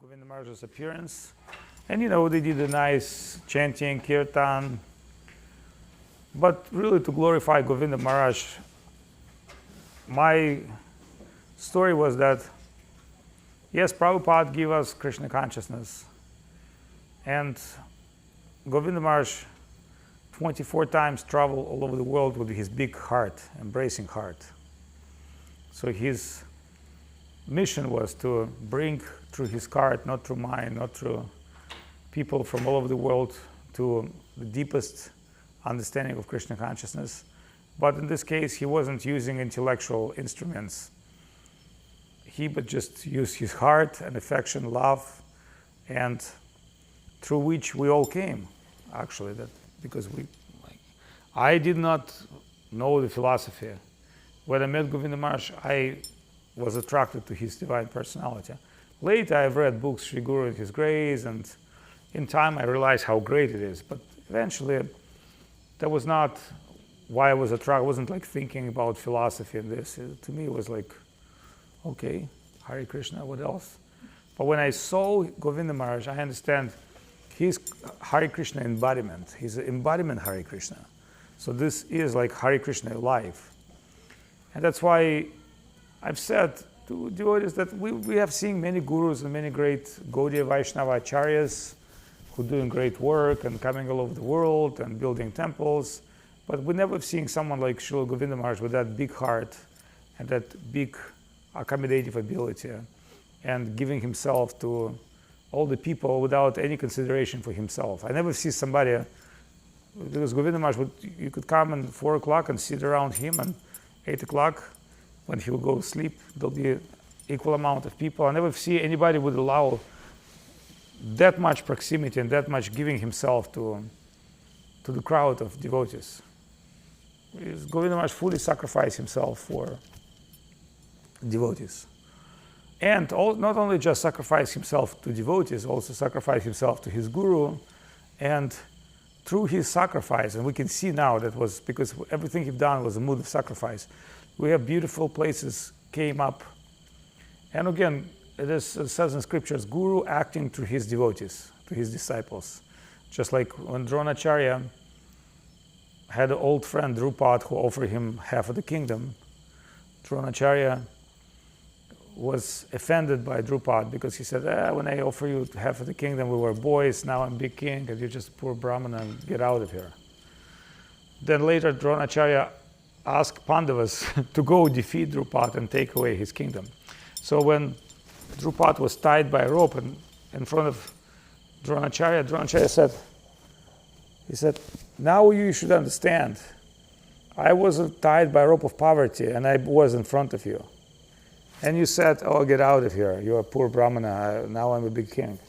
Govinda Maharaj's appearance. And they did a nice chanting, kirtan. But really to glorify Govinda Maharaj, my story was that, yes, Prabhupada gave us Krishna consciousness. And Govinda Maharaj 24 times traveled all over the world with his big heart, embracing heart. So his mission was to bring through his heart, not through mine, not through people from all over the world, to the deepest understanding of Krishna consciousness. But in this case, he wasn't using intellectual instruments. He but just used his heart and affection, love, and through which we all came, actually. Because I did not know the philosophy. When I met Govinda Maharaj, I was attracted to his divine personality. Later, I've read books, Sri Guru and His Grace, and in time I realized how great it is. But eventually, that was not why I was attracted. I wasn't thinking about philosophy and this. To me, it was okay, Hare Krishna, what else? But when I saw Govinda Maharaj, I understand he's Hare Krishna embodiment. He's an embodiment Hare Krishna. So this is like Hare Krishna life. And that's why I've said to devotees that we have seen many gurus and many great Gaudiya Vaishnava acharyas who are doing great work and coming all over the world and building temples. But we never have seen someone like Srila Govinda Maharaj with that big heart and that big accommodative ability and giving himself to all the people without any consideration for himself. I never see somebody, because Govinda Maharaj, you could come at 4 o'clock and sit around him, and 8 o'clock, when he will go to sleep, there'll be equal amount of people. I never see anybody would allow that much proximity and that much giving himself to the crowd of devotees. Govinda Maharaj fully sacrificed himself for devotees. And not only just sacrifice himself to devotees, also sacrifice himself to his guru. And through his sacrifice, and we can see now that was because everything he'd done was a mood of sacrifice. We have beautiful places came up. And again, it says in scriptures, guru acting through his devotees, to his disciples. Just like when Dronacharya had an old friend, Drupad, who offered him half of the kingdom. Dronacharya was offended by Drupad because he said, when I offer you half of the kingdom, we were boys, now I'm big king, and you're just a poor Brahmana, get out of here. Then later, Dronacharya asked Pandavas to go defeat Drupad and take away his kingdom. So when Drupad was tied by a rope in front of Dronacharya said, now you should understand, I wasn't tied by a rope of poverty and I was in front of you. And you said, oh, get out of here. You're a poor Brahmana. Now I'm a big king.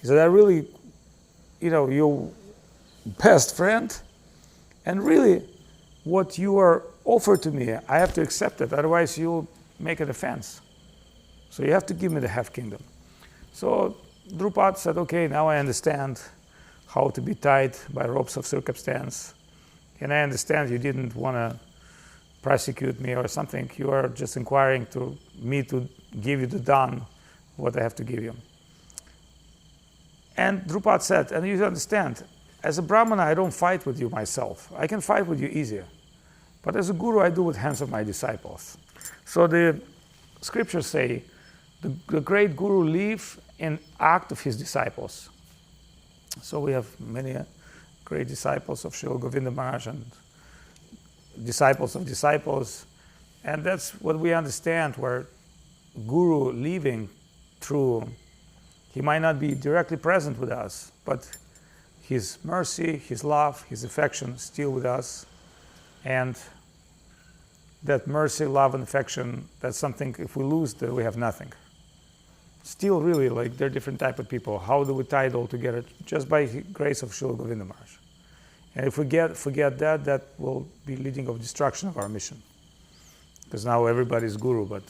He said, I really, your best friend. And really, what you are offered to me, I have to accept it. Otherwise, you'll make an offense. So you have to give me the half kingdom. So Drupad said, okay, now I understand how to be tied by ropes of circumstance. And I understand you didn't want to prosecute me or something. You are just inquiring to me to give you the done what I have to give you. And Drupad said, and you understand, as a Brahmana, I don't fight with you myself. I can fight with you easier. But as a guru, I do with hands of my disciples. So the scriptures say, the great guru live in act of his disciples. So we have many great disciples of Srila Govinda Maharaj and disciples of disciples, and that's what we understand, where guru living through, he might not be directly present with us, but his mercy, his love, his affection still with us. And that mercy, love, and affection, that's something, if we lose that, we have nothing. Still really, they're different type of people. How do we tie it all together? Just by grace of Srila Govinda Maharaj. And if we forget that, that will be leading of destruction of our mission. Because now everybody's guru, but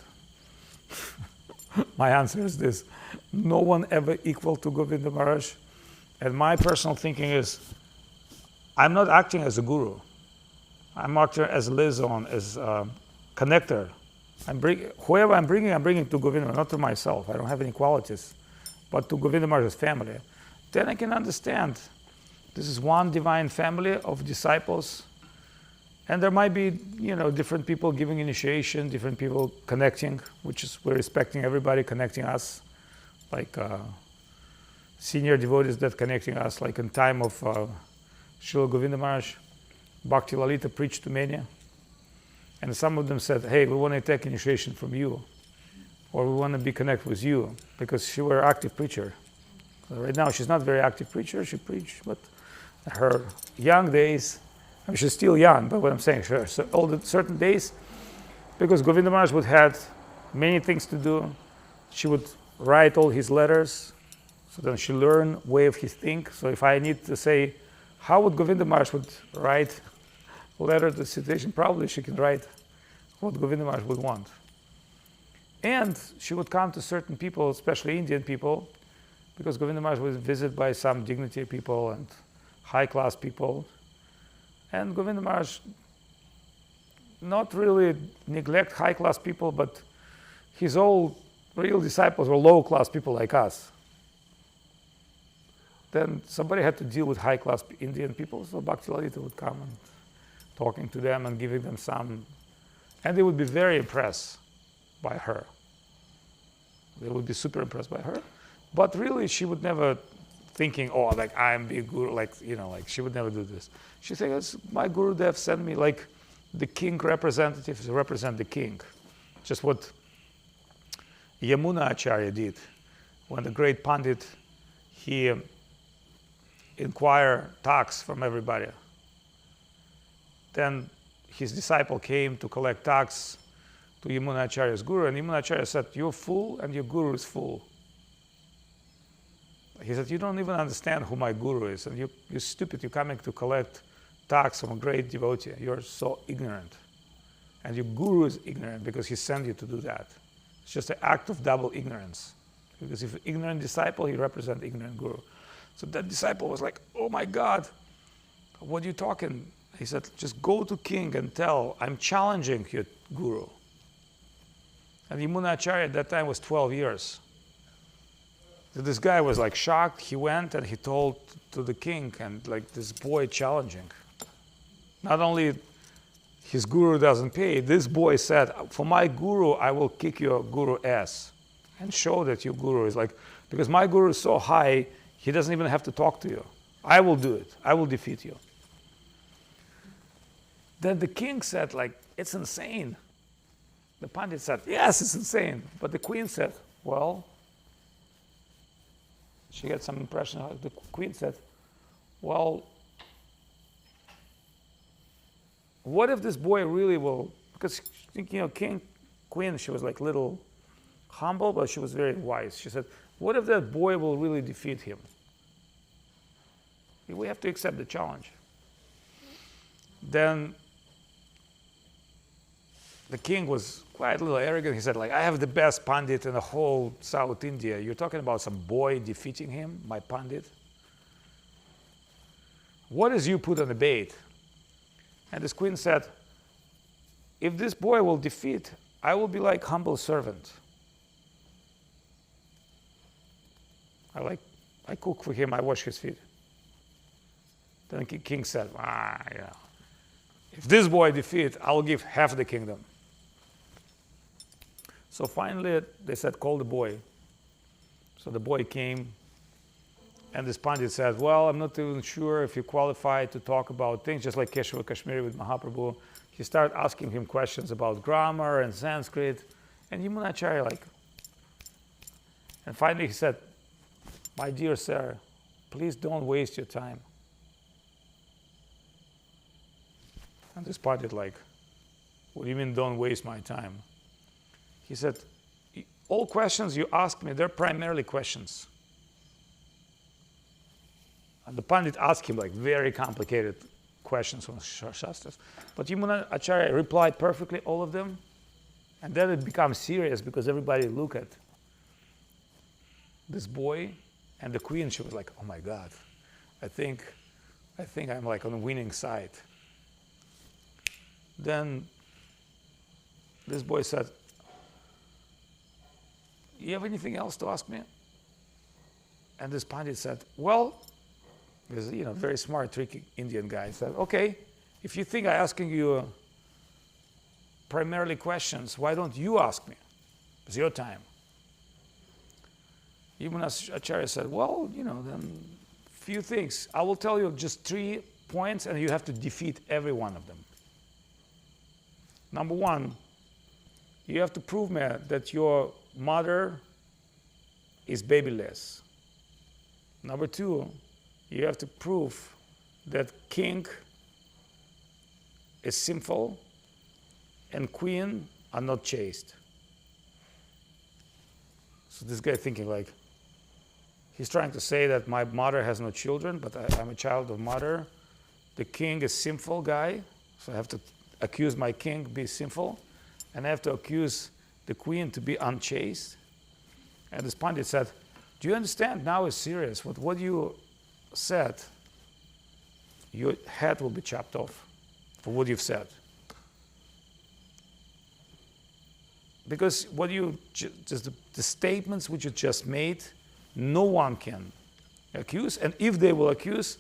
my answer is this. No one ever equal to Govinda Maharaj. And my personal thinking is, I'm not acting as a guru. I'm acting as a liaison, as a connector. Whoever I'm bringing to Govinda, not to myself. I don't have any qualities. but to Govinda Maharaj's family, then I can understand. This is one divine family of disciples, and there might be, different people giving initiation, different people connecting, which is we're respecting everybody connecting us, like senior devotees that connecting us, like in time of Srila Govinda Maharaj, Bhakti Lalita preached to many, and some of them said, hey, we want to take initiation from you, or we want to be connected with you, because she were an active preacher. Right now she's not a very active preacher, she preached, but her young days, she's still young, but what I'm saying, so all the certain days, because Govinda Maharaj would have many things to do, she would write all his letters, so then she learned way of his think. So if I need to say, how would Govinda Maharaj would write a letter to the situation, probably she can write what Govinda Maharaj would want. And she would come to certain people, especially Indian people, because Govinda Maharaj was visited by some dignity people and high-class people. And Govinda Maharaj not really neglect high-class people, but his all real disciples were low-class people like us. Then somebody had to deal with high-class Indian people, so Bhakti Lalita would come and talking to them and giving them some, and they would be very impressed by her. They would be super impressed by her, but really she would never thinking, oh, like I'm big guru, like she would never do this. She said, my Gurudev sent me like the king representative to represent the king. Just what Yamuna Acharya did when the great Pandit, he inquired tax from everybody. Then his disciple came to collect tax to Yamuna Acharya's guru, and Yamuna Acharya said, you're fool and your guru is fool. He said, you don't even understand who my guru is, and you're stupid, you're coming to collect tax from a great devotee. You're so ignorant. And your guru is ignorant because he sent you to do that. It's just an act of double ignorance. Because if an ignorant disciple, he represents ignorant guru. So that disciple was like, oh my God, what are you talking? He said, just go to king and tell, I'm challenging your guru. And Yamuna Acharya at that time was 12 years. So this guy was like shocked. He went and he told to the king, and like this boy challenging. Not only his guru doesn't pay, this boy said, for my guru, I will kick your guru ass and show that your guru is like, because my guru is so high, he doesn't even have to talk to you. I will do it. I will defeat you. Then the king said, like, it's insane. The Pandit said, yes, it's insane. But the queen said, well, she had some impression. The queen said, well, what if this boy really will, because, king, queen, she was like little humble, but she was very wise. She said, what if that boy will really defeat him? We have to accept the challenge. Then the king was quite a little arrogant. He said, like, I have the best Pandit in the whole South India. You're talking about some boy defeating him, my Pandit? What is you put on the bait? And this queen said, if this boy will defeat, I will be like humble servant. I cook for him, I wash his feet. Then the king said, if this boy defeat, I will give half the kingdom. So finally, they said, call the boy. So the boy came, and this Pandit said, well, I'm not even sure if you qualify to talk about things, just like Keshava Kashmiri with Mahaprabhu. He started asking him questions about grammar and Sanskrit, and Yamuna Acharya and finally he said, my dear sir, please don't waste your time. And this Pandit what do you mean don't waste my time? He said, all questions you ask me, they're primarily questions. And the Pandit asked him very complicated questions from Shastras. But Yamuna Acharya replied perfectly all of them. And then it becomes serious because everybody look at this boy and the queen. She was like, oh my God, I think I'm on the winning side. Then this boy said, you have anything else to ask me? And this Pandit said, well, this very smart, tricky Indian guy said, okay, if you think I'm asking you primarily questions, why don't you ask me? It's your time. Acharya said, well, then few things. I will tell you just 3 points and you have to defeat every one of them. Number 1, you have to prove me that your mother is babyless. Number 2, you have to prove that king is sinful and queen are not chaste. So this guy thinking like, he's trying to say that my mother has no children, but I'm a child of mother. The king is sinful guy, so I have to accuse my king be sinful, and I have to accuse the queen to be unchaste. And this Pandit said, do you understand? Now it's serious. What you said, your head will be chopped off for what you've said. Because what you just the statements which you just made, no one can accuse, and if they will accuse,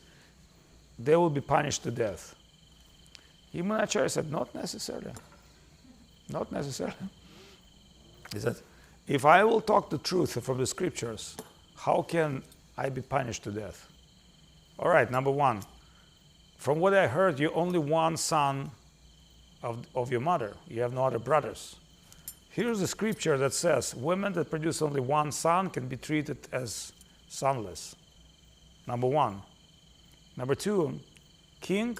they will be punished to death. Acharya said, not necessarily. Not necessarily. He said, if I will talk the truth from the scriptures, how can I be punished to death? All right, number 1, from what I heard, you're only one son of your mother. You have no other brothers. Here's the scripture that says women that produce only one son can be treated as sonless. Number 1. Number 2, king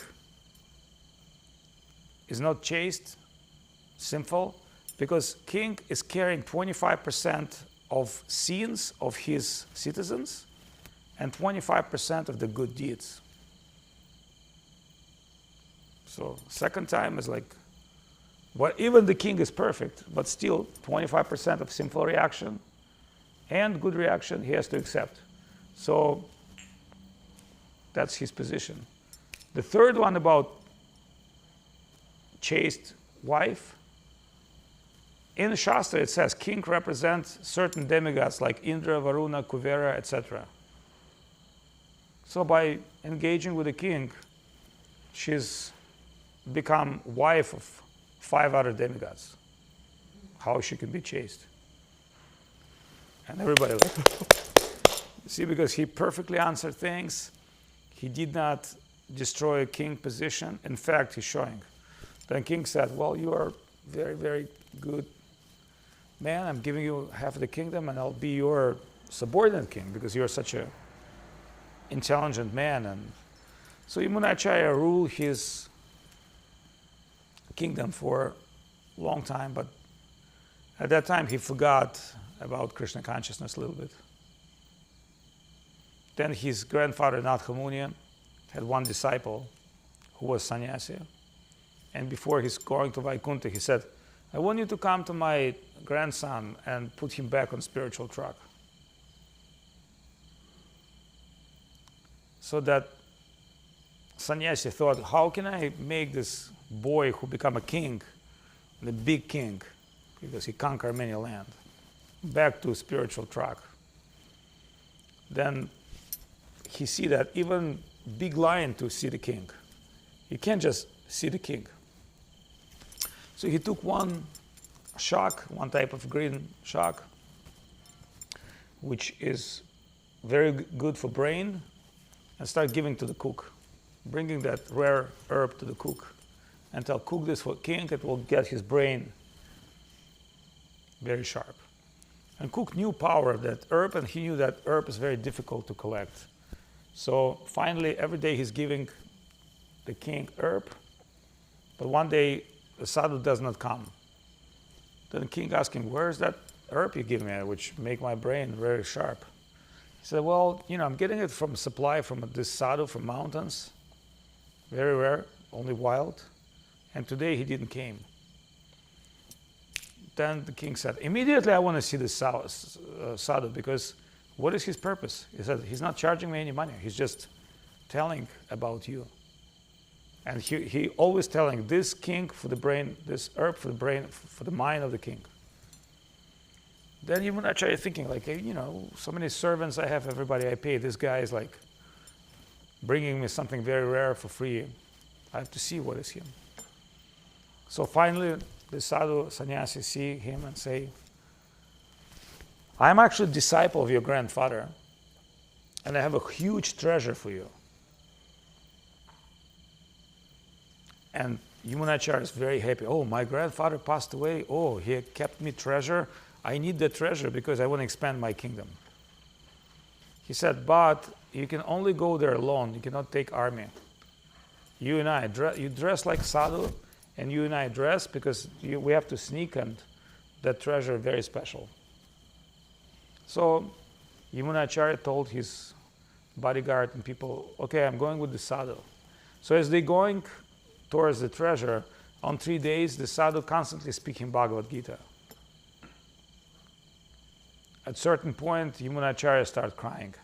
is not chaste, sinful, because king is carrying 25% of sins of his citizens and 25% of the good deeds. So second time is like, well, even the king is perfect, but still 25% of sinful reaction and good reaction he has to accept. So that's his position. The third one about chaste wife, in the Shastra it says king represents certain demigods like Indra, Varuna, Kuvera, etc. So by engaging with the king, she's become wife of 5 other demigods. How she can be chaste? And everybody like, see, because he perfectly answered things. He did not destroy a king position. In fact, he's showing. Then king said, well, you are very, very good man. I'm giving you half of the kingdom and I'll be your subordinate king because you're such a intelligent man. And so Acharya ruled his kingdom for a long time, but at that time he forgot about Krishna consciousness a little bit. Then his grandfather Natha Muni had one disciple who was sannyasi, and before he's going to Vaikuntha he said, I want you to come to my grandson and put him back on spiritual track. So that sannyasi thought, how can I make this boy who become a king, the big king, because he conquered many land, back to spiritual track? Then he see that even big lion to see the king, you can't just see the king. So he took one shock, one type of green shock, which is very good for brain, and start giving to the cook, bringing that rare herb to the cook, and tell, cook this for king, it will get his brain very sharp. And cook knew power of that herb, and he knew that herb is very difficult to collect. So finally, every day he's giving the king herb, but one day the sadhu does not come. Then the king asked him, where's that herb you give me, which make my brain very sharp? He said, well, I'm getting it from supply from this sadhu from mountains, very rare, only wild, and today he didn't came. Then the king said, immediately I want to see this sadhu, because what is his purpose? He said, he's not charging me any money, he's just telling about you. And he always telling this king for the brain, this herb for the brain, for the mind of the king. then Yamunacharya thinking like, hey, so many servants I have, everybody I pay. This guy is like bringing me something very rare for free. I have to see what is him. So finally, the sadhu sannyasi see him and say, I'm actually a disciple of your grandfather, and I have a huge treasure for you. And Yamunacharya is very happy. Oh, my grandfather passed away. Oh, he kept me treasure. I need the treasure because I want to expand my kingdom. He said, but you can only go there alone. You cannot take army. You and I, you dress like sadhu, and you and I dress because we have to sneak, and that treasure is very special. So Yamunacharya told his bodyguard and people, okay, I'm going with the sadhu. So as they're going towards the treasure, on 3 days, the sadhu constantly speaking Bhagavad Gita. At certain point, Yamunacharya started crying.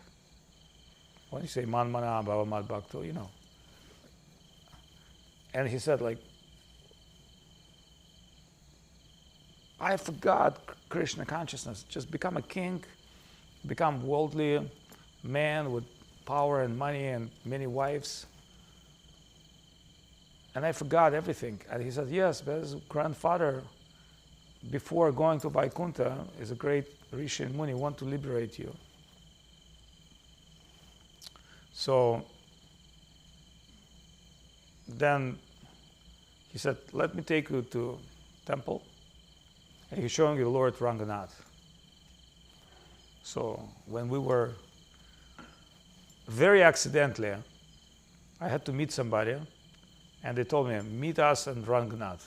When you say man mana bhava mad bhakto, And he said like, I forgot Krishna consciousness. Just become a king, become worldly man with power and money and many wives. And I forgot everything. And he said, yes, but his grandfather, before going to Vaikuntha, is a great Rishi and Muni, want to liberate you. So then he said, let me take you to temple. And he's showing you Lord Ranganath. So when we were very accidentally, I had to meet somebody, and they told me, meet us and Ranganath.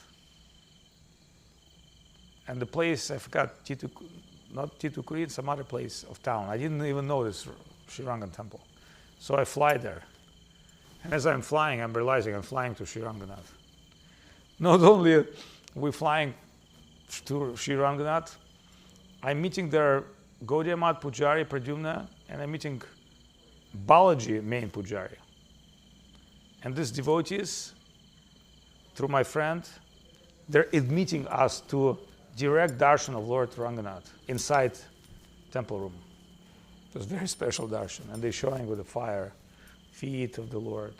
And the place, I forgot, not Titukuri, some other place of town. I didn't even know this Sri Rangan temple. So I fly there. And as I'm flying, I'm realizing I'm flying to Sri Ranganath. Not only we're flying to Sri Ranganath, I'm meeting there Gaudiya Math Pujari Pradyumna, and I'm meeting Balaji main Pujari. And these devotees, through my friend, they're admitting us to direct darshan of Lord Ranganath inside temple room. It was very special darshan, and they're showing with the fire feet of the Lord.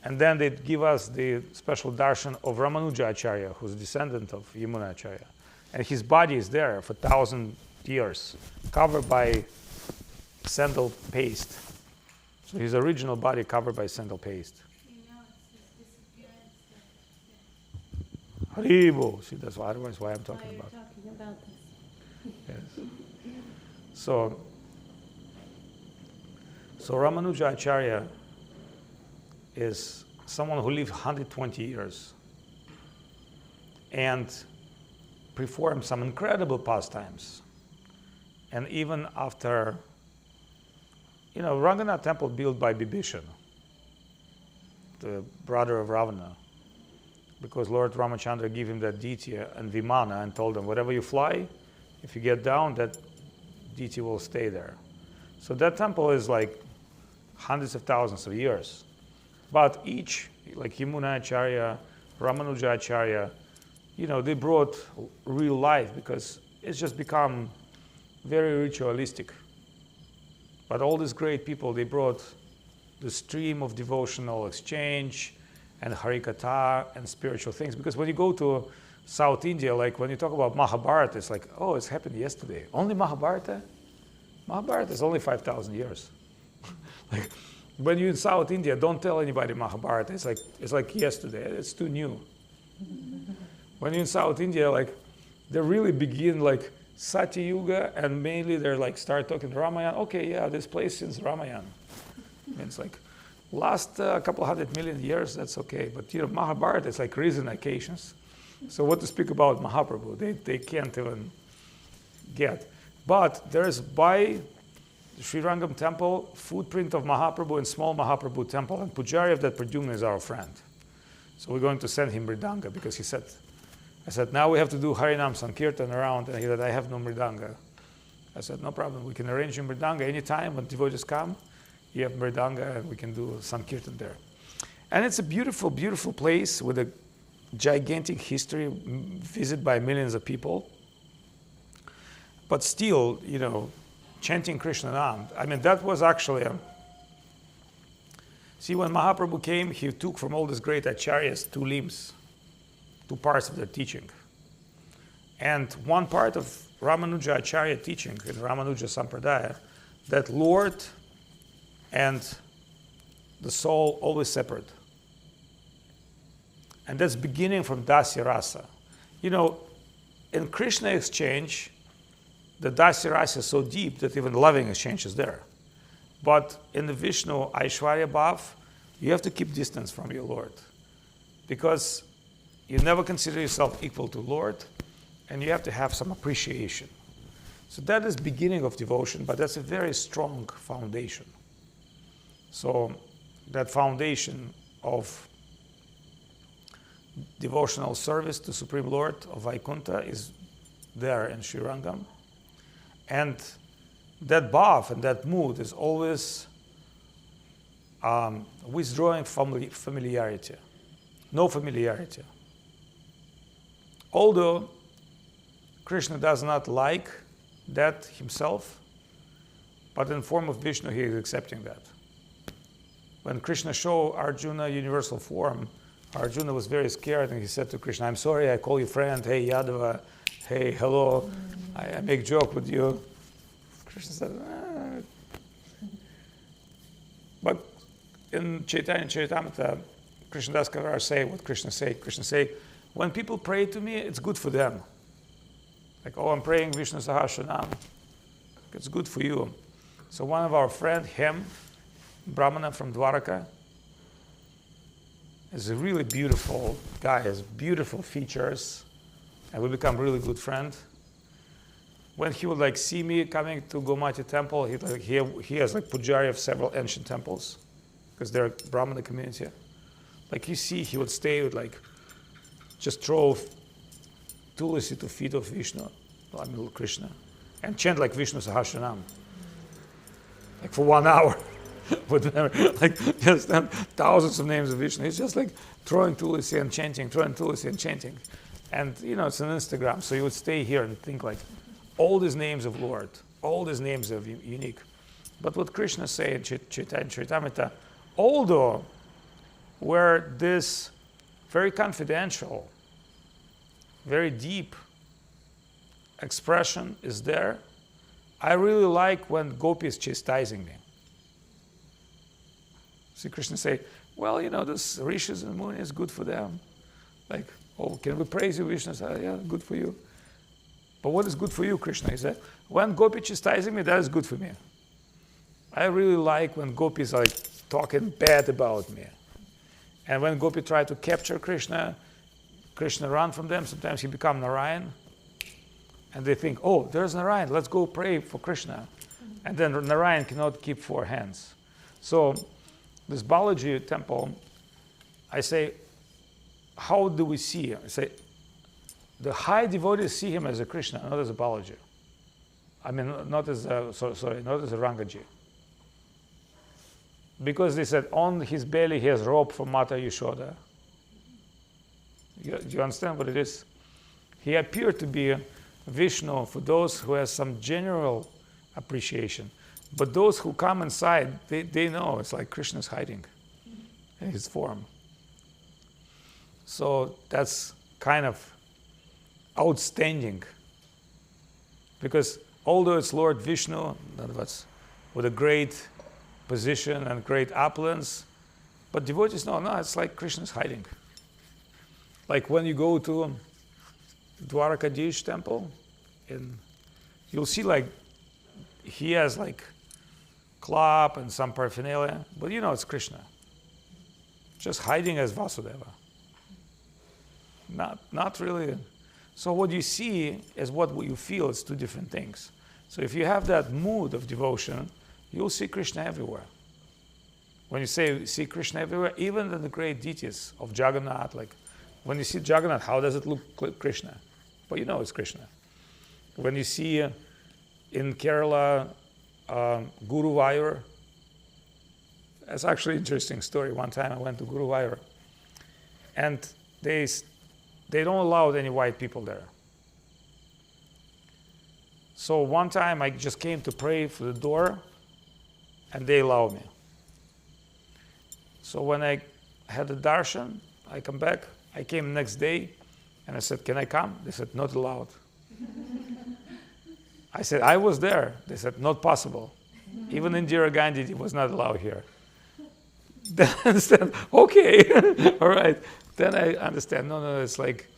And then they give us the special darshan of Ramanuja Acharya, who's a descendant of Yamuna Acharya. And his body is there for 1,000 years, covered by sandal paste. So his original body covered by sandal paste. Haribo. See, that's why, otherwise why I'm talking about. Talking about this. Yes. So Ramanuja Acharya is someone who lived 120 years and performed some incredible pastimes. And even after, Ranganath temple built by Bibhishan, the brother of Ravana, because Lord Ramachandra gave him that deity and Vimana and told him, whatever you fly, if you get down, that deity will stay there. So that temple is like hundreds of thousands of years. But each, like Yamuna Acharya, Ramanuja Acharya, they brought real life because it's just become very ritualistic. But all these great people, they brought the stream of devotional exchange and Harikatha and spiritual things. Because when you go to South India, like when you talk about Mahabharata, it's like, oh, it's happened yesterday. Only Mahabharata? Mahabharata is only 5,000 years. Like when you're in South India, don't tell anybody Mahabharata. It's like yesterday. It's too new. When you're in South India, like they really begin like Satya Yuga, and mainly they're like start talking Ramayana. Okay, yeah, this place since Ramayana. I mean, it's like last couple 100 million years. That's okay, but Mahabharata is like recent occasions. So what to speak about Mahaprabhu? They can't even get. But there's by Sri Rangam temple footprint of Mahaprabhu and small Mahaprabhu temple, and Pujari of that Pradyumna is our friend. So we're going to send him Mridanga because I said, now we have to do Harinam Sankirtan around, and he said, I have no Mridanga. I said, no problem, we can arrange you Mridanga anytime when devotees come, you have Mridanga and we can do Sankirtan there. And it's a beautiful, beautiful place with a gigantic history visited by millions of people. but still, chanting Krishna Nam. I mean, that was actually see, when Mahaprabhu came, he took from all these great acharyas two limbs, two parts of their teaching. And one part of Ramanuja Acharya teaching in Ramanuja Sampradaya, that Lord and the soul always separate. And that's beginning from Dasya Rasa. In Krishna exchange, the Dasya Rasa is so deep that even loving exchange is there. But in the Vishnu Aishwarya Bhav, you have to keep distance from your Lord, because you never consider yourself equal to Lord, and you have to have some appreciation. So that is beginning of devotion, but that's a very strong foundation. So that foundation of devotional service to Supreme Lord of Vaikuntha is there in Sri Rangam. And that bhav and that mood is always withdrawing familiarity, no familiarity. Although Krishna does not like that himself, but in form of Vishnu he is accepting that. When Krishna showed Arjuna universal form, Arjuna was very scared and he said to Krishna, "I'm sorry, I call you friend, hey Yadava, hey, hello, I make joke with you." Krishna said, But in Chaitanya Charitamrita, Krishna Das Kaviraj say what Krishna say, when people pray to me, it's good for them. Like, I'm praying Vishnu Sahasranam. It's good for you. So one of our friends, Hem, Brahmana from Dvaraka, is a really beautiful guy, has beautiful features, and we become really good friends. When he would see me coming to Gomati temple, he has pujari of several ancient temples, because they're a Brahmana community. You see, he would stay with just throw tulasi to feet of Vishnu, Krishna, and chant Vishnu Sahasranam, for 1 hour. With just thousands of names of Vishnu. He's just throwing tulasi and chanting, And it's on Instagram, so you would stay here and think all these names of Lord, all these names are unique. But what Krishna say in Chaitanya Charitamrita, although where this very confidential, very deep expression is there, I really like when Gopi is chastising me. See, Krishna say, well, this rishis and munis is good for them. Can we praise you, Vishnu? Say, yeah, good for you. But what is good for you, Krishna? He said, when Gopi chastising me, that is good for me. I really like when Gopis are talking bad about me. And when Gopi try to capture Krishna, Krishna run from them. Sometimes he become Narayan. And they think, oh, there's Narayan, let's go pray for Krishna. And then Narayan cannot keep 4 hands. So this Balaji temple, I say, how do we see him? I say, the high devotees see him as a Krishna, not as a Balaji. Not as a Rangaji. Because they said, on his belly he has robe from Mata Yashoda. Do you understand what it is? He appeared to be Vishnu for those who have some general appreciation. But those who come inside, they know it's Krishna's hiding in his form. So that's kind of outstanding. Because although it's Lord Vishnu, in other words, with a great position and great opulence, but devotees know, no, it's Krishna's hiding. When you go to Dvaraka temple, you'll see he has club and some paraphernalia, but it's Krishna. Just hiding as Vasudeva. Not really. So what you see is what you feel. It's two different things. So if you have that mood of devotion, you'll see Krishna everywhere. When you see Krishna everywhere, even in the great deities of Jagannath, when you see Jagannath, how does it look like Krishna? But it's Krishna. When you see in Kerala, Guru Vayur, that's actually an interesting story. One time I went to Guru Vayur, and they don't allow any white people there. So one time I just came to pray for the door, and they allowed me. So when I had the darshan, I come back, I came next day, and I said, can I come? They said, not allowed. I said, I was there. They said, not possible. Even Indira Gandhi was not allowed here. Then I understand, okay, all right. Then I understand, no, it's like,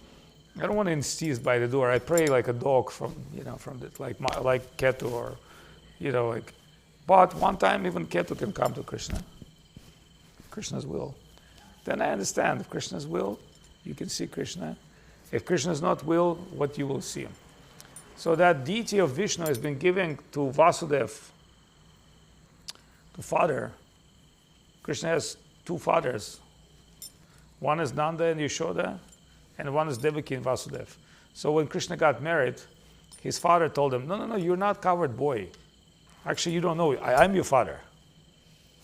I don't want to insist by the door. I pray like a dog from the, like Ketu or, like, but one time even Ketu can come to Krishna. Krishna's will. Then I understand, if Krishna's will, you can see Krishna. If Krishna's not will, what you will see. So that deity of Vishnu has been given to Vasudev, to father. Krishna has two fathers. One is Nanda and Yashoda, and one is Devaki and Vasudev. So when Krishna got married, his father told him, no, you're not covered boy. Actually, you don't know, I'm your father.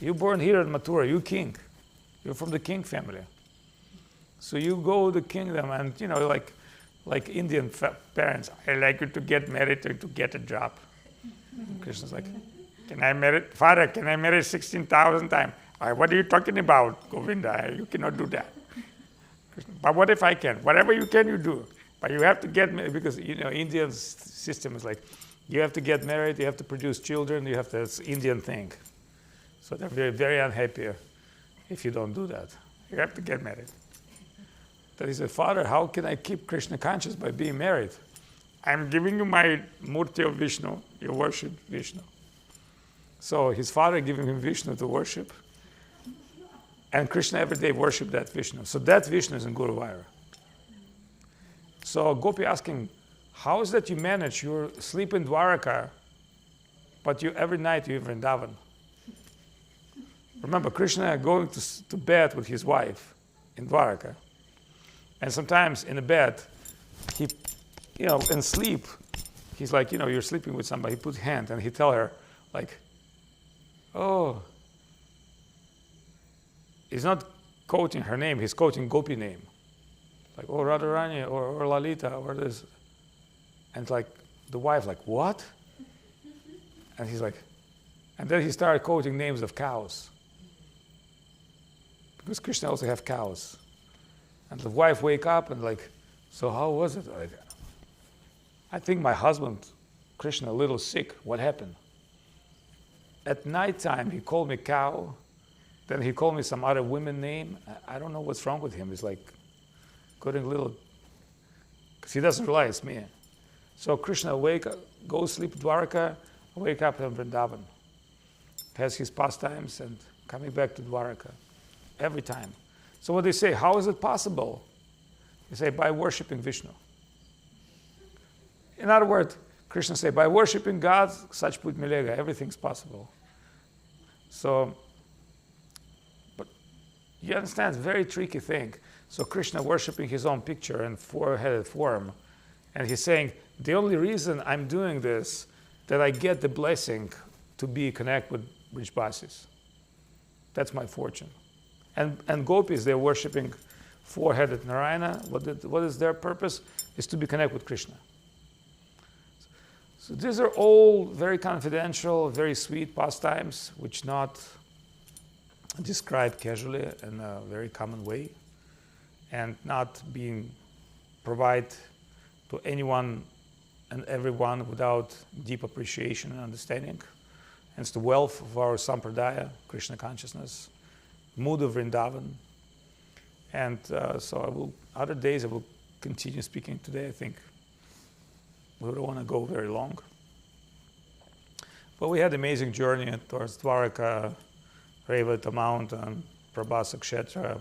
You're born here in Mathura, you're king. You're from the king family. So you go to the kingdom and, like Indian parents, I like you to get married or to get a job. Krishna's like, can I marry, father, can I marry 16,000 times? What are you talking about, Govinda? You cannot do that. But what if I can? Whatever you can, you do. But you have to get married because, Indian system is like, you have to get married, you have to produce children, you have to, it's Indian thing. So they're very, very unhappy if you don't do that. You have to get married. Then he said, Father, how can I keep Krishna conscious by being married? I'm giving you my Murti of Vishnu, you worship Vishnu. So his father giving him Vishnu to worship, and Krishna every day worship that Vishnu. So that Vishnu is in Guruvayur. So Gopi asking, how is that you manage? You sleep in Dvaraka, but every night you're in Vrindavan. Remember, Krishna going to bed with his wife in Dvaraka. And sometimes in the bed, he, in sleep, he's like, you're sleeping with somebody, he put hand and he tell her, like, oh, he's not quoting her name, he's quoting Gopi name. Like, oh, Radharani or Lalita or this. And like, the wife like, what? And he's like, and then he started quoting names of cows. Because Krishna also have cows. And the wife wake up and like, so how was it? Like, I think my husband, Krishna, a little sick. What happened? At nighttime, he called me cow. Then he called me some other women name. I don't know what's wrong with him. He's like, getting a little, because he doesn't realize me. So Krishna goes sleep Dvaraka, wake up in Vrindavan. Has his pastimes and coming back to Dvaraka. Every time. So what they say, how is it possible? They say, by worshiping Vishnu. In other words, Krishna say, by worshiping God, Sach Put Milega, everything's possible. So, but you understand, it's a very tricky thing. So Krishna worshiping his own picture in four-headed form. And he's saying, the only reason I'm doing this, that I get the blessing to be connected with Vrishbasis. That's my fortune. And gopis, they're worshipping four-headed Narayana. What is their purpose? Is to be connected with Krishna. So these are all very confidential, very sweet pastimes, which not described casually in a very common way, and not being provided to anyone and everyone without deep appreciation and understanding. Hence the wealth of our sampradaya, Krishna consciousness, mood of Vrindavan. And so other days I will continue speaking today. I think we don't want to go very long. But we had an amazing journey towards Dvaraka, Revata mountain, Prabhasa Kshetra,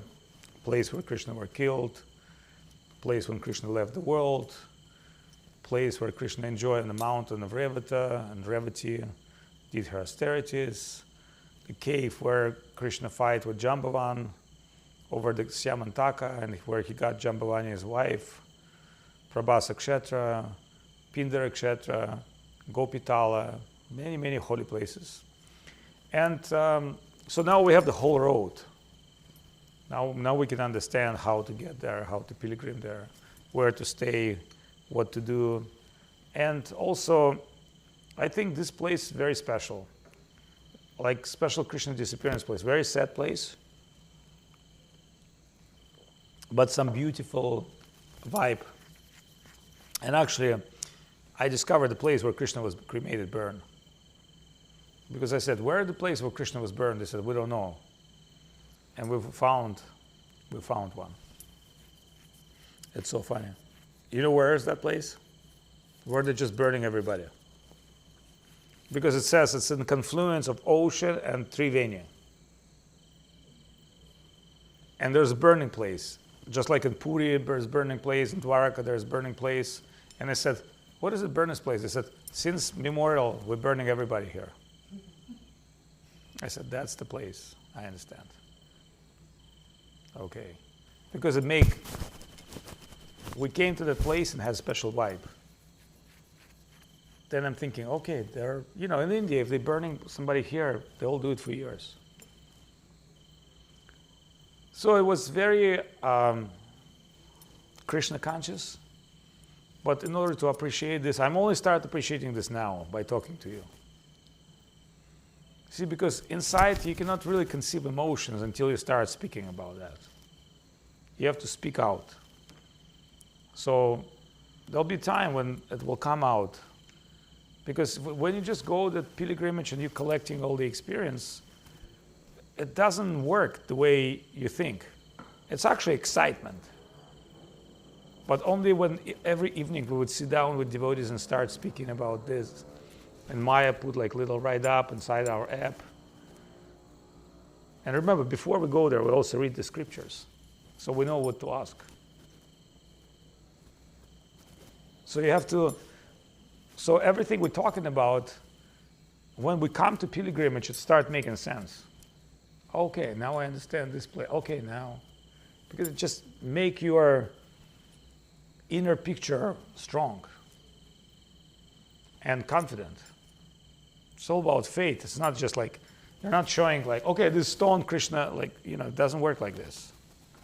place where Krishna were killed, place when Krishna left the world, place where Krishna enjoyed on the mountain of Revata and Revati did her austerities, the cave where Krishna fight with Jambavan over the Syamantaka and where he got Jambavani his wife, Prabhasa Kshetra, Pindara Kshetra, Gopitala, many, many holy places. And so now we have the whole road. Now we can understand how to get there, how to pilgrim there, where to stay, what to do. And also I think this place is very special. Like special Krishna disappearance place. Very sad place. But some beautiful vibe. And actually, I discovered the place where Krishna was cremated, burned. Because I said, where is the place where Krishna was burned? They said, we don't know. And we found one. It's so funny. You know where is that place? Where they're just burning everybody. Because it says it's in the confluence of ocean and Triveni. And there's a burning place. Just like in Puri, there's a burning place. In Dvaraka, there's a burning place. And I said, what is the burning place? They said, since memorial, we're burning everybody here. I said, that's the place. I understand. Okay. Because we came to that place and had a special vibe. Then I'm thinking, okay, in India, if they're burning somebody here, they'll do it for years. So it was very Krishna conscious. But in order to appreciate this, I'm only started appreciating this now by talking to you. See, because inside you cannot really conceive emotions until you start speaking about that. You have to speak out. So there'll be time when it will come out. Because when you just go the pilgrimage and you're collecting all the experience, it doesn't work the way you think. It's actually excitement. But only when every evening we would sit down with devotees and start speaking about this. And Maya put like little write-up inside our app. And remember, before we go there, we also read the scriptures. So we know what to ask. So everything we're talking about, when we come to pilgrimage, it starts making sense. Okay, now I understand this place. Okay, now. Because it just make your inner picture strong and confident. It's all about faith. It's not just like, you're not showing like, okay, this stone Krishna, it doesn't work like this.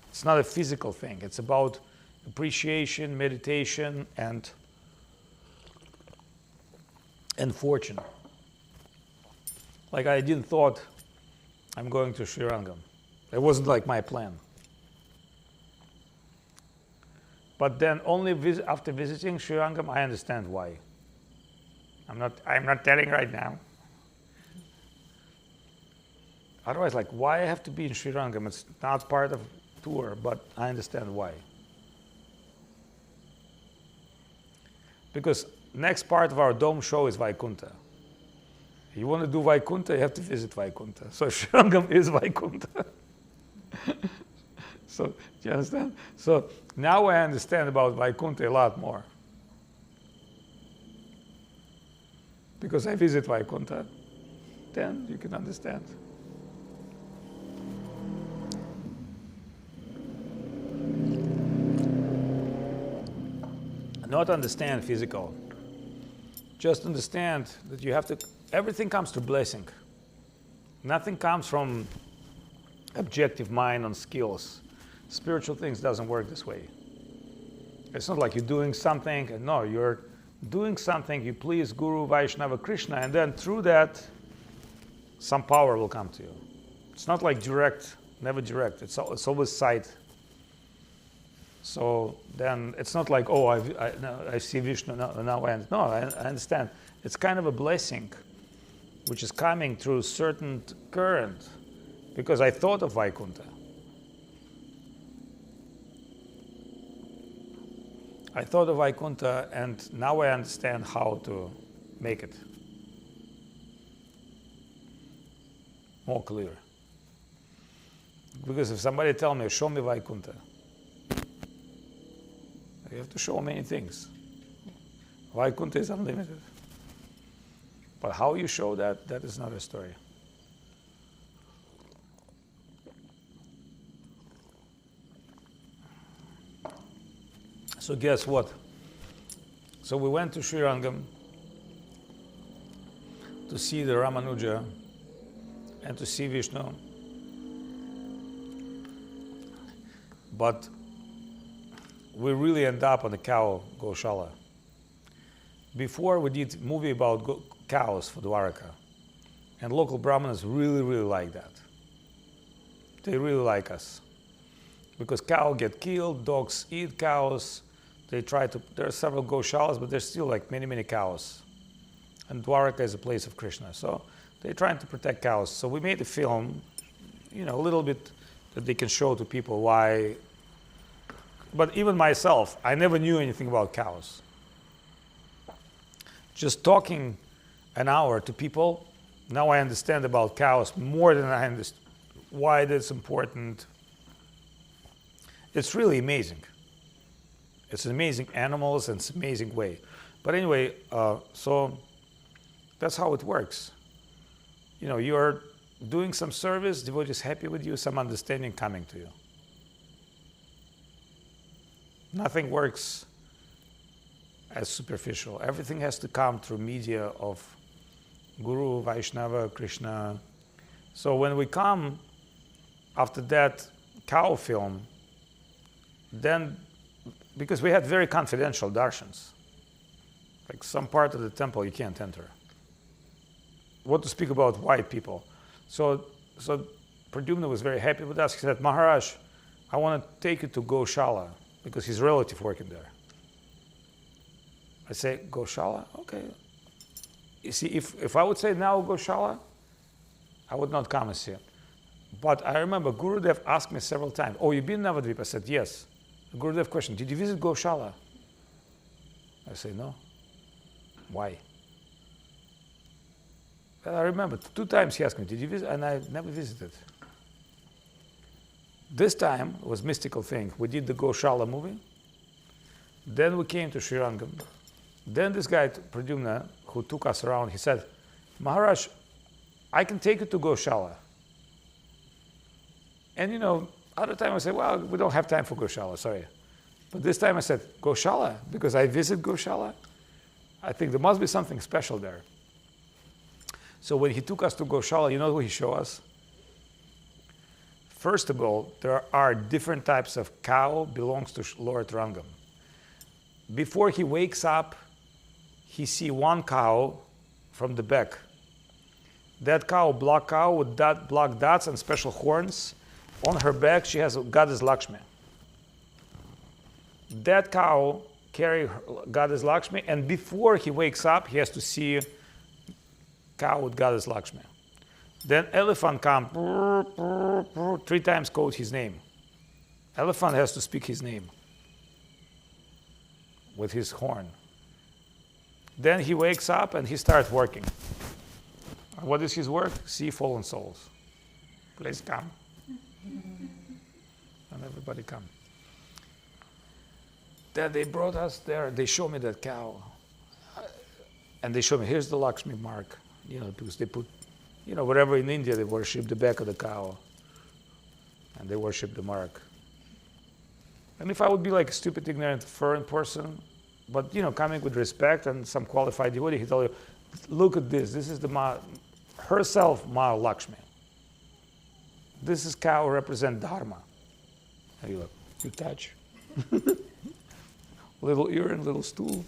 It's not a physical thing. It's about appreciation, meditation, and fortune. Like I didn't thought I'm going to Sri Rangam. It wasn't like my plan. But then only after visiting Sri Rangam, I understand why. I'm not telling right now. Otherwise, like, why I have to be in Sri Rangam? It's not part of tour, but I understand why. Because next part of our dome show is Vaikunta. You want to do Vaikunta, you have to visit Vaikunta. So Sri Rangam is Vaikunta. So, do you understand? So now I understand about Vaikunta a lot more. Because I visit Vaikunta, then you can understand. Not understand physical. Just understand that you have to, everything comes through blessing. Nothing comes from objective mind on skills. Spiritual things doesn't work this way. It's not like you're doing something, and no, you're doing something, you please Guru, Vaishnava, Krishna, and then through that, some power will come to you. It's not like direct, never direct. It's always sight. So then it's not like, oh, I see Vishnu, now I understand. It's kind of a blessing which is coming through certain current because I thought of Vaikunta. I thought of Vaikunta and now I understand how to make it more clear. Because if somebody tell me, show me Vaikunta, you have to show many things. Vaikunta is unlimited. But how you show that, that is another story. So guess what? So we went to Sri Rangam to see the Ramanuja and to see Vishnu. But we really end up on the cow Goshala. Before we did movie about cows for Dvaraka. And local Brahmanas really, really like that. They really like us. Because cows get killed, dogs eat cows. There are several goshalas, but there's still like many, many cows. And Dvaraka is a place of Krishna. So they're trying to protect cows. So we made a film, a little bit that they can show to people why. But even myself, I never knew anything about cows. Just talking an hour to people, now I understand about cows more than I understand why that's important. It's really amazing. It's an amazing animals and it's an amazing way. But anyway, so that's how it works. You're doing some service, devotee is happy with you, some understanding coming to you. Nothing works as superficial. Everything has to come through media of Guru, Vaishnava, Krishna. So when we come after that cow film, then, because we had very confidential darshans, like some part of the temple you can't enter. What to speak about white people? So Pradyumna was very happy with us. He said, Maharaj, I want to take you to Goshala, because his relative working there. I say, Goshala? Okay. You see, if I would say now Goshala, I would not come and see it. But I remember Gurudev asked me several times, oh, you've been in Avadhut? I said, yes. Gurudev questioned, did you visit Goshala? I say, no. Why? And I remember 2 times he asked me, did you visit? And I never visited. This time it was mystical thing. We did the Goshala movie. Then we came to Sri Rangam. Then this guy, Pradyumna, who took us around, he said, Maharaj, I can take you to Goshala. And other time I said, well, we don't have time for Goshala, sorry. But this time I said, Goshala, because I visit Goshala. I think there must be something special there. So when he took us to Goshala, you know what he showed us? First of all, there are different types of cow belongs to Lord Rangam. Before he wakes up, he see one cow from the back. That cow, black cow with black dots and special horns. On her back, she has Goddess Lakshmi. That cow carry Goddess Lakshmi, and before he wakes up, he has to see cow with Goddess Lakshmi. Then elephant come, 3 times quote his name. Elephant has to speak his name with his horn. Then he wakes up and he starts working. What is his work? See fallen souls. Please come. And everybody come. Then they brought us there. They show me that cow. And they show me, here's the Lakshmi mark. Because they put, wherever in India they worship the back of the cow. And they worship the mark. And if I would be like a stupid, ignorant, foreign person, but coming with respect and some qualified devotee, he tell you, look at this. This is herself, Ma Lakshmi. This is cow represent Dharma. And you touch. Little urine, little stool.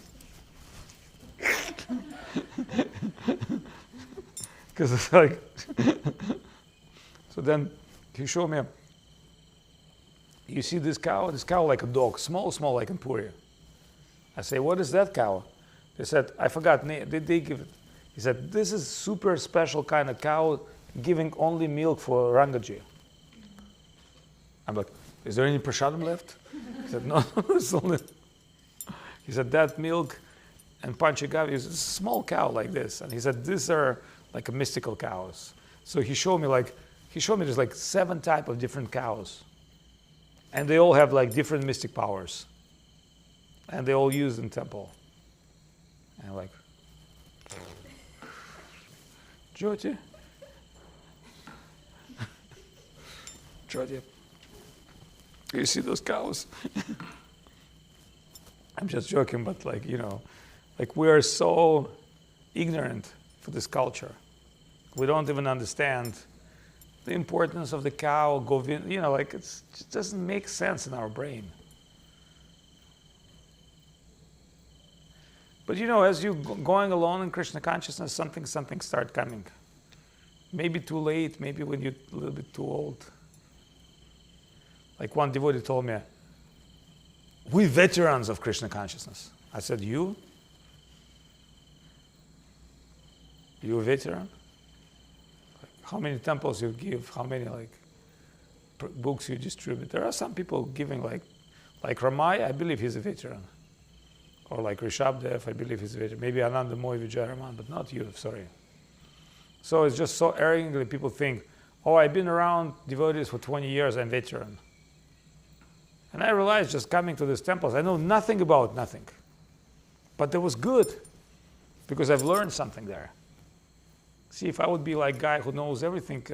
Because it's like, so then he showed me, you see this cow like a dog, small like in Puri. I say, what is that cow? They said, I forgot, they give it. He said, this is super special kind of cow giving only milk for Rangaji. I'm like, is there any prasadam left? He said, no, it's only. He said, that milk and Panchagavi is a small cow like this. And he said, these are like a mystical cows. So he showed me there's like 7 types of different cows. And they all have like different mystic powers. And they all used in temple. And I'm like, Jyoti? Jyoti, you see those cows? I'm just joking, but like we are so ignorant for this culture. We don't even understand the importance of the cow, Govind, it just doesn't make sense in our brain. But as you going along in Krishna consciousness, something start coming. Maybe too late, maybe when you're a little bit too old. Like one devotee told me, we veterans of Krishna consciousness. I said, you? You a veteran? Like, how many temples you give? How many books you distribute? There are some people giving like Ramai, I believe he's a veteran. Or like Rishabdev, I believe he's a veteran. Maybe Ananda Moy Vijayaraman, but not you, sorry. So it's just so arrogantly people think, oh, I've been around devotees for 20 years, I'm veteran. And I realized just coming to these temples, I know nothing about nothing. But that was good, because I've learned something there. See, if I would be like a guy who knows everything,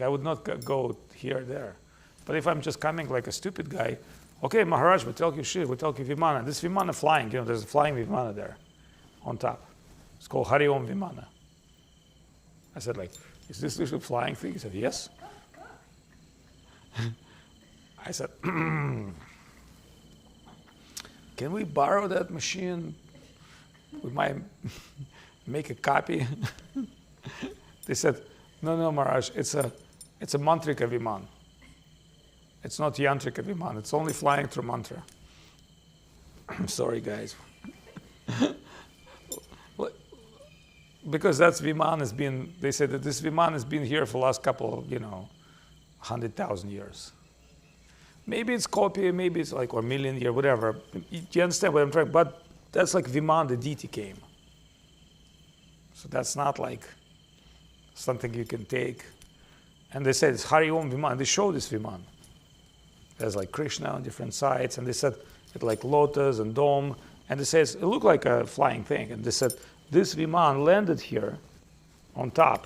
I would not go here or there. But if I'm just coming like a stupid guy, okay, Maharaj, we tell you shit, we tell you Vimana. This Vimana flying, there's a flying Vimana there on top. It's called Hari Om Vimana. I said, is this a flying thing? He said, yes. I said, can we borrow that machine? We might make a copy. They said, no, Maharaj, it's a mantrika viman. It's not yantrika viman. It's only flying through mantra. I'm sorry, guys. Because that's Viman has been, they said that this Viman has been here for the last couple of, 100,000 years. Maybe it's copy, maybe it's or million year, whatever. You understand what I'm trying? But that's like Viman, the deity came. So that's not like something you can take. And they said it's Hari Om Viman. They showed this Viman. There's like Krishna on different sides, and they said it like lotus and dome. And they said it looked like a flying thing. And they said this Viman landed here on top.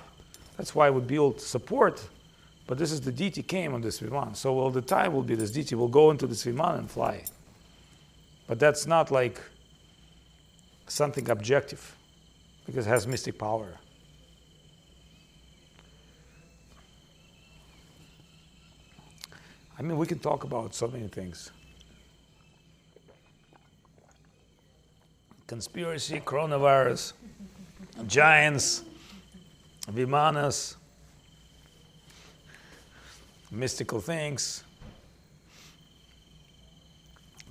That's why we built support. But this is the deity came on this Viman. So all the time will be this deity will go into this Viman and fly. But that's not like something objective, because it has mystic power. I mean, we can talk about so many things. Conspiracy, coronavirus, giants, Vimanas, mystical things.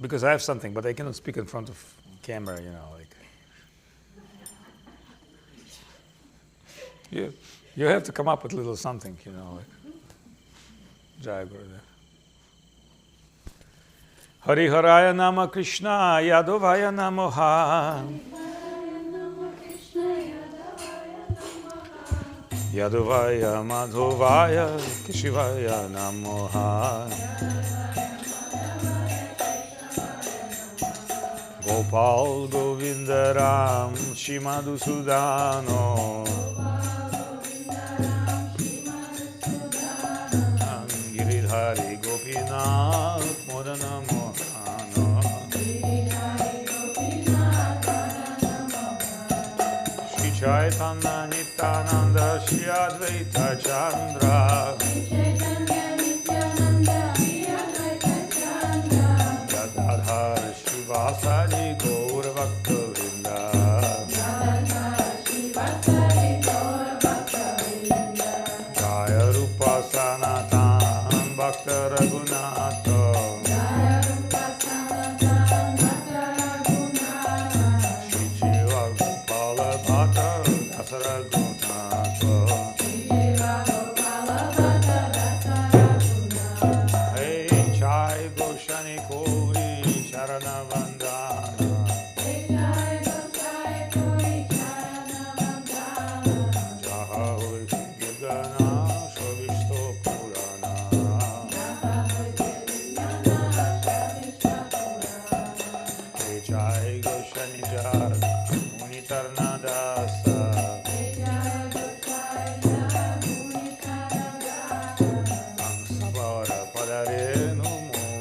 Because I have something, but I cannot speak in front of camera, You have to come up with a little something, Jai Gurudev. Hari Haraya Nama Krishna Yadavaya Namaha Yadavaya Madhavaya Keshivaya Namaha Gopal Govindaram Shimadu Sudano Giridhari Gopinath Modana Mohana Shri Chaitanya Nityananda Shri Advaita Chandra Gadadhar Shivasari Gaur Bhakta Vrinda Jaya Rupa Sanatan Bhakta Raghunatha Shri Jiva Gopala Bhatta Dasa Raghunatha Hey Chai Goshani Kori Charana Vandana Jaha Gigana Shavishto Purana Hey Chai Goshani Jar Munitarna Dasa Ansabara Padarenu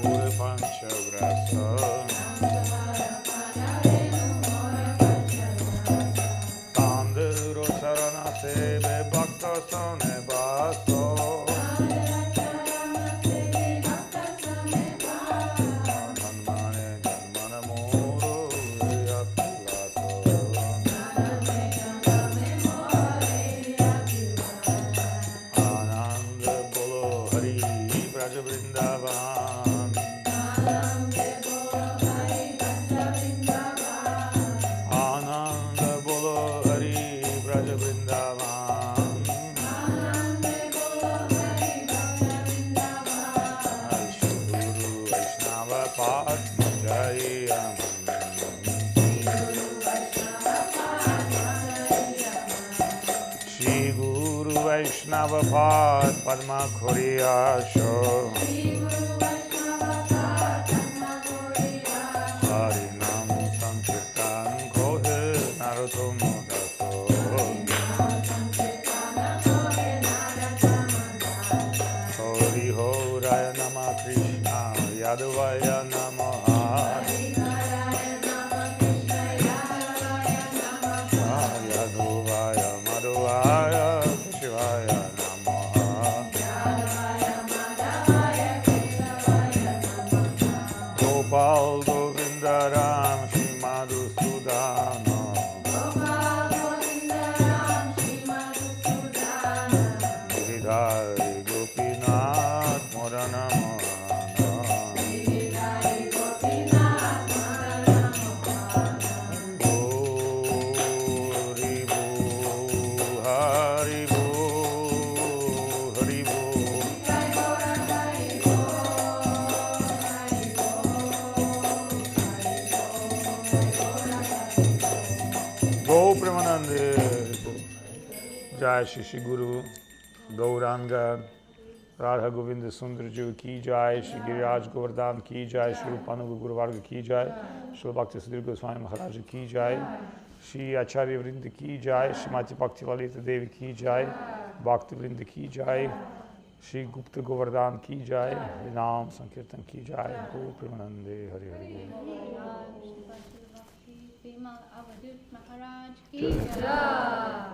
Mure Panchagrasa Tandero Sarana Sebe Bhakta Sone Ba Vaishnava Pad Padma Koriyasho Harinam Sankirtan Kohe Narottama Daso Hori Ho Raya Nama Krishna Yadavaya Namaha Yadavaya Madhavaya Shivaya Namaha Gopal Govinda Ram Shri Madhusudana Giridhari Gopinath Morana Jai Shri Guru Gauranga Radha Govinda Sundar Ji ki Jai, Shri Giriraj Govardhan ki Jai, Shri Rupanuga Guru Varga ki Jai, Shri Bhakti Siddhar Goswami Maharaj ki Jai, Shri Acharya Vrinda ki Jai, Shri Mati Bhakti Lalita Devi ki Jai, Bhakti Vrinda ki Jai, Shri Gupta Govardhan ki Jai, Naam Sankirtan ki Jai, Go Premanande Hari Hari Bimal Avadhut Maharaj ki Jai.